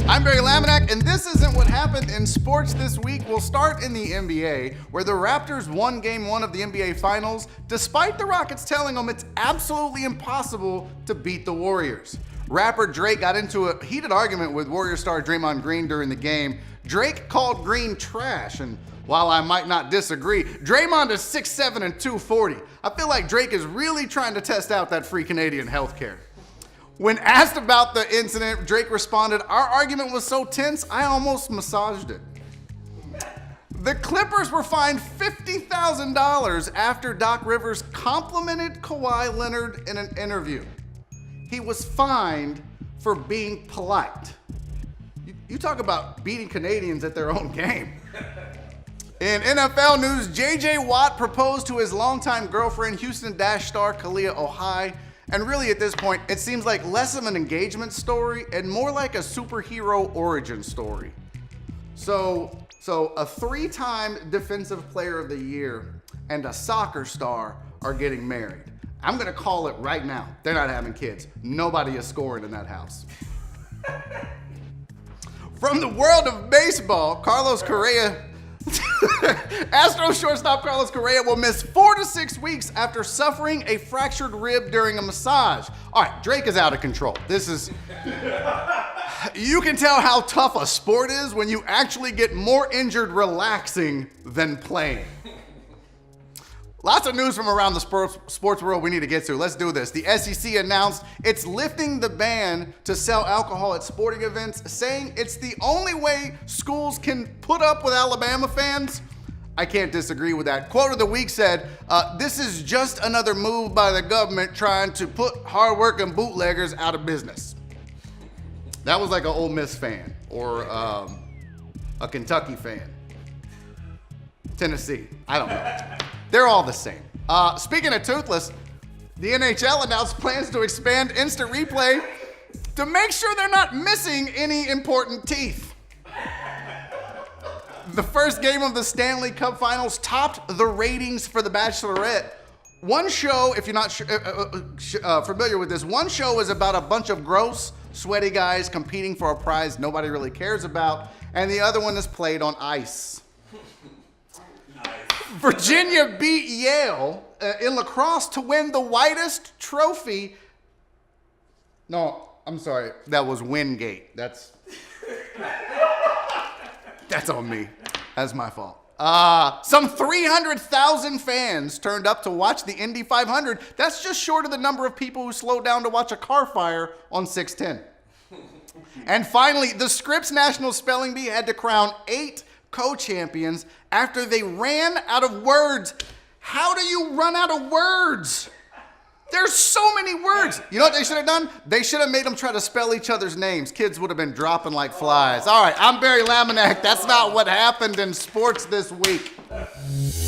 I'm Barry Laminack, and this isn't what happened in sports this week. We'll start in the NBA, where the Raptors won Game 1 of the NBA Finals, despite the Rockets telling them it's absolutely impossible to beat the Warriors. Rapper Drake got into a heated argument with Warrior star Draymond Green during the game. Drake called Green trash, and while I might not disagree, Draymond is 6'7" and 240. I feel like Drake is really trying to test out that free Canadian healthcare. When asked about the incident, Drake responded, "Our argument was so tense, I almost massaged it." The Clippers were fined $50,000 after Doc Rivers complimented Kawhi Leonard in an interview. He was fined for being polite. You talk about beating Canadians at their own game. In NFL news, J.J. Watt proposed to his longtime girlfriend, Houston Dash star Kalia Ohai. And really at this point, it seems like less of an engagement story and more like a superhero origin story. So a 3-time Defensive Player of the Year and a soccer star are getting married. I'm gonna call it right now. They're not having kids. Nobody is scoring in that house. From the world of baseball, Carlos Correa, Astros shortstop Carlos Correa will miss 4 to 6 weeks after suffering a fractured rib during a massage. All right, Drake is out of control. You can tell how tough a sport is when you actually get more injured relaxing than playing. Lots of news from around the sports world we need to get to. Let's do this. The SEC announced it's lifting the ban to sell alcohol at sporting events, saying it's the only way schools can put up with Alabama fans. I can't disagree with that. Quote of the week said, "This is just another move by the government trying to put hardworking bootleggers out of business." That was like an Ole Miss fan or a Kentucky fan. Tennessee. I don't know. They're all the same. Speaking of toothless, the NHL announced plans to expand instant replay to make sure they're not missing any important teeth. The first game of the Stanley Cup Finals topped the ratings for The Bachelorette. One show, if you're not familiar with this, one show is about a bunch of gross, sweaty guys competing for a prize nobody really cares about, and the other one is played on ice. Virginia beat Yale in lacrosse to win the whitest trophy. No, I'm sorry. That was Wingate. That's on me. That's my fault. Some 300,000 fans turned up to watch the Indy 500. That's just short of the number of people who slowed down to watch a car fire on 610. And finally, the Scripps National Spelling Bee had to crown 8 co-champions after they ran out of words. How do you run out of words? There's so many words. You know what they should have done? They should have made them try to spell each other's names. Kids would have been dropping like flies. All right, I'm Barry Laminack. That's not what happened in sports this week.